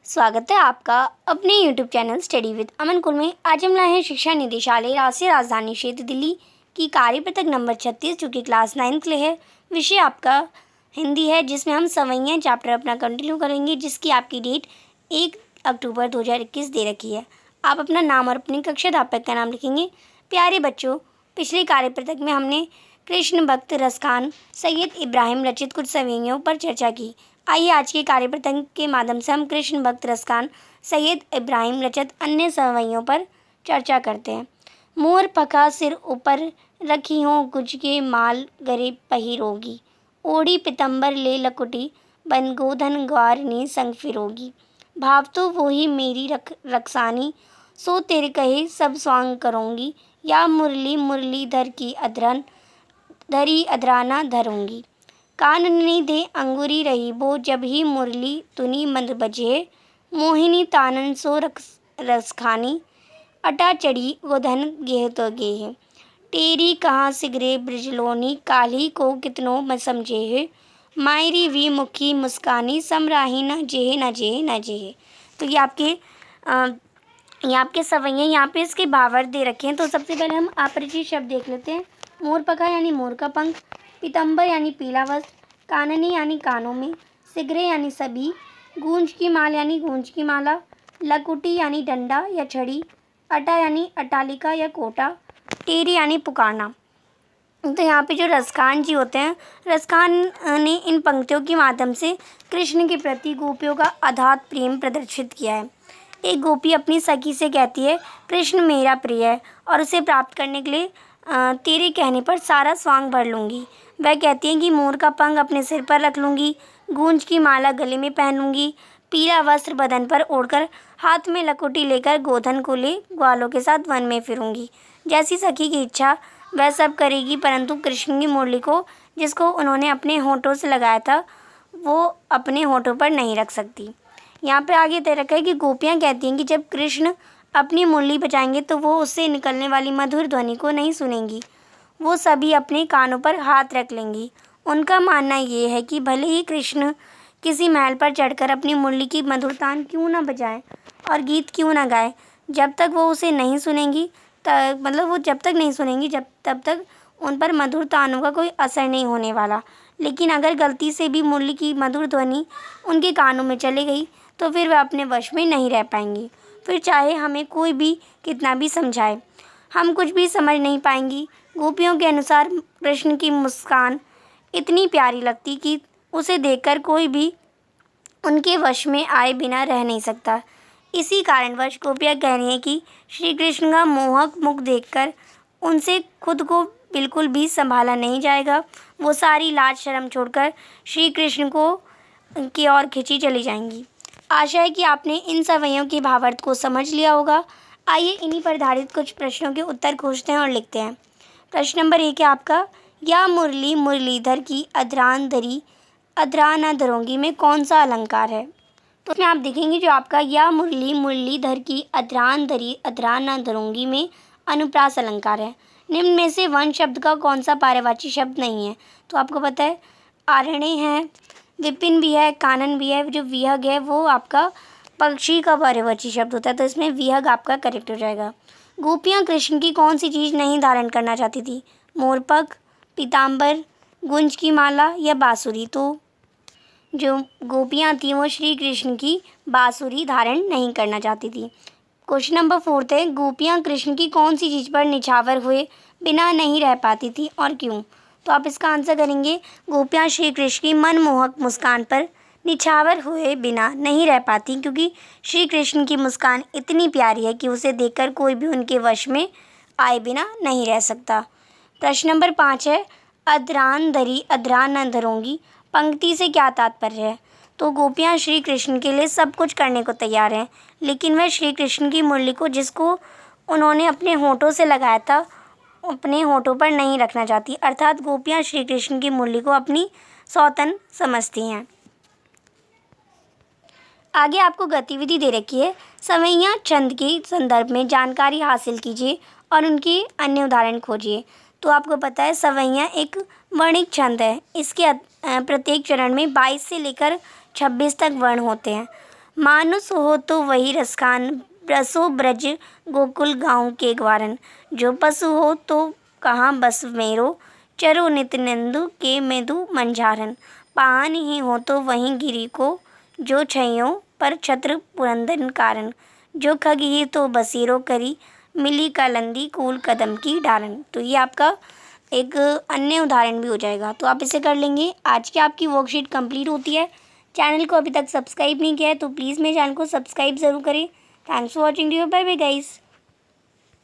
स्वागत है आपका अपने YouTube चैनल स्टडी विद अमन कुल में। आज हम लाए हैं शिक्षा निदेशालय राष्ट्रीय राजधानी क्षेत्र दिल्ली की कार्यपत्रक नंबर 36 जो कि क्लास 9 के लिए है। विषय आपका हिंदी है, जिसमें हम सवैयाँ चैप्टर अपना कंटिन्यू करेंगे, जिसकी आपकी डेट 1 अक्टूबर 2021 दे रखी है। आप अपना नाम और अपनी कक्षा अध्यापक का नाम लिखेंगे। प्यारे बच्चों, पिछले कार्यपत्रक में हमने कृष्ण भक्त रसखान सैयद इब्राहिम रचित कुछ सवैयों पर चर्चा की। आइए आज के कार्यपत्रक के माध्यम से हम कृष्ण भक्त रसखान सैयद इब्राहिम रचित अन्य सवैयों पर चर्चा करते हैं। मोर पखा सिर ऊपर रखी हो गुज के माल गरे पहिरोगी, ओढ़ी पितंबर ले लकुटी बन गोधन ग्वारनी संग फिरोगी। भाव तो वही मेरी रक्सानी, सो तेरे कहे सब स्वांग करूँगी, या मुरली मुरलीधर की अधरन धरी अधराना धरूंगी। काननी दे अंगूरी रही बो, जब ही मुरली तुनी मंद बजे, मोहिनी तानन सो रसखानी, अटा चढ़ी गोधन गेह तो गेह। तेरी कहाँ सिगरे ब्रजलोनी, काली को कितनों में समझे है, मायरी वी मुखी मुस्कानी, समराही न जेह न जेह न जेह। तो ये आपके सवैयाँ यहाँ पे इसके भावार्थ दे रखे हैं। तो सबसे पहले हम अपरिचित शब्द देख लेते हैं। मोर पखा यानी मोर का पंख, पीताम्बर यानी पीला वस्त्र, काननी यानी कानों में, सिगरे यानी सभी, गूंज की माल यानी गूंज की माला, लकुटी यानी डंडा या छड़ी, अटा यानी अटालिका या कोटा, टेरी यानी पुकारना। तो यहाँ पे जो रसखान जी होते हैं, रसखान ने इन पंक्तियों के माध्यम से कृष्ण के प्रति गोपियों का अथात प्रेम प्रदर्शित किया है। एक गोपी अपनी सखी से कहती है, कृष्ण मेरा प्रिय है और उसे प्राप्त करने के लिए तेरे कहने पर सारा स्वांग भर लूँगी। वह कहती है कि मोर का पंख अपने सिर पर रख लूँगी, गूंज की माला गले में पहन लूँगी, पीला वस्त्र बदन पर ओढ़कर हाथ में लकुटी लेकर गोधन को ले ग्वालों के साथ वन में फिरूँगी। जैसी सखी की इच्छा वह सब करेगी, परंतु कृष्ण की मुरली को, जिसको उन्होंने अपने होठों से लगाया था, वो अपने होठों पर नहीं रख सकती। यहाँ पे आगे तय रखा है कि गोपियाँ कहती हैं कि जब कृष्ण अपनी मुरली बजाएंगे तो वो उससे निकलने वाली मधुर ध्वनि को नहीं सुनेंगी। वो सभी अपने कानों पर हाथ रख लेंगी। उनका मानना ये है कि भले ही कृष्ण किसी महल पर चढ़कर अपनी मुरली की मधुर तान क्यों ना बजाए और गीत क्यों ना गाए, जब तक वो उसे नहीं सुनेंगी वो जब तक नहीं सुनेंगी तब तक उन पर मधुर तानों का कोई असर नहीं होने वाला। लेकिन अगर गलती से भी मुरली की मधुर ध्वनि उनके कानों में चली गई तो फिर वह अपने वश में नहीं रह पाएंगी। फिर चाहे हमें कोई भी कितना भी समझाए, हम कुछ भी समझ नहीं पाएंगी। गोपियों के अनुसार कृष्ण की मुस्कान इतनी प्यारी लगती कि उसे देखकर कोई भी उनके वश में आए बिना रह नहीं सकता। इसी कारणवश गोपियाँ कह रही हैं कि श्री कृष्ण का मोहक मुख देखकर उनसे खुद को बिल्कुल भी संभाला नहीं जाएगा। वो सारी लाज शर्म छोड़कर श्री कृष्ण को की ओर खिंची चली जाएंगी। आशा है कि आपने इन सवैयों के भावार्थ को समझ लिया होगा। आइए इन्हीं पर आधारित कुछ प्रश्नों के उत्तर खोजते हैं और लिखते हैं। प्रश्न नंबर 1 है आपका, या मुरली मुरलीधर की अधरान धरी अधराना धरोगी में कौन सा अलंकार है? तो उसमें आप देखेंगे जो आपका या मुरली मुरलीधर की अधरान धरी अधराना धरोगी में अनुप्रास अलंकार है। निम्न में से वन शब्द का कौन सा पर्यायवाची शब्द नहीं है? तो आपको पता है आरण्य है, विपिन भी है, कानन भी है। जो विहग है वो आपका पक्षी का पर्यायवाची शब्द होता है, तो इसमें विहग आपका करेक्ट हो जाएगा। गोपियाँ कृष्ण की कौन सी चीज़ नहीं धारण करना चाहती थी? मोरपंख, पीताम्बर, गुंज की माला या बांसुरी? तो जो गोपियाँ थीं वो श्री कृष्ण की बांसुरी धारण नहीं करना चाहती थी। क्वेश्चन नंबर 4 है, गोपियाँ कृष्ण की कौन सी चीज़ पर निछावर हुए बिना नहीं रह पाती थी और क्यों? तो आप इसका आंसर करेंगे, गोपियाँ श्री कृष्ण की मनमोहक मुस्कान पर निछावर हुए बिना नहीं रह पाती, क्योंकि श्री कृष्ण की मुस्कान इतनी प्यारी है कि उसे देखकर कोई भी उनके वश में आए बिना नहीं रह सकता। प्रश्न नंबर 5 है, अधरान धरी अधरान न धरूंगी पंक्ति से क्या तात्पर्य है? तो गोपियाँ श्री कृष्ण के लिए सब कुछ करने को तैयार हैं, लेकिन वह श्री कृष्ण की मुरली को, जिसको उन्होंने अपने होठों से लगाया था, अपने होठों पर नहीं रखना चाहती। अर्थात गोपियाँ श्री कृष्ण की मुरली को अपनी सौतन समझती हैं। आगे आपको गतिविधि दे रखी है। सवैयाँ छंद के संदर्भ में जानकारी हासिल कीजिए और उनके अन्य उदाहरण खोजिए। तो आपको पता है सवैयाँ एक वर्णिक छंद है। इसके प्रत्येक चरण में 22 से लेकर 26 तक वर्ण होते हैं। मानुस हो तो वही रसखान, रसो ब्रज गोकुल गाँव के ग्वारन। जो पशु हो तो कहाँ बस मेरो, चरो नित निंदु के मेदु मंझारन। पान ही हो तो वहीं गिरी को, जो छैयों पर छत्र पुरंदन कारण। जो खग ही तो बसेरो करी, मिली कालंदी कूल कदम की डारन। तो ये आपका एक अन्य उदाहरण भी हो जाएगा, तो आप इसे कर लेंगे। आज की आपकी वर्कशीट कंप्लीट होती है। चैनल को अभी तक सब्सक्राइब नहीं किया है तो प्लीज़ मेरे चैनल को सब्सक्राइब ज़रूर करें। Thanks for watching, bye bye guys.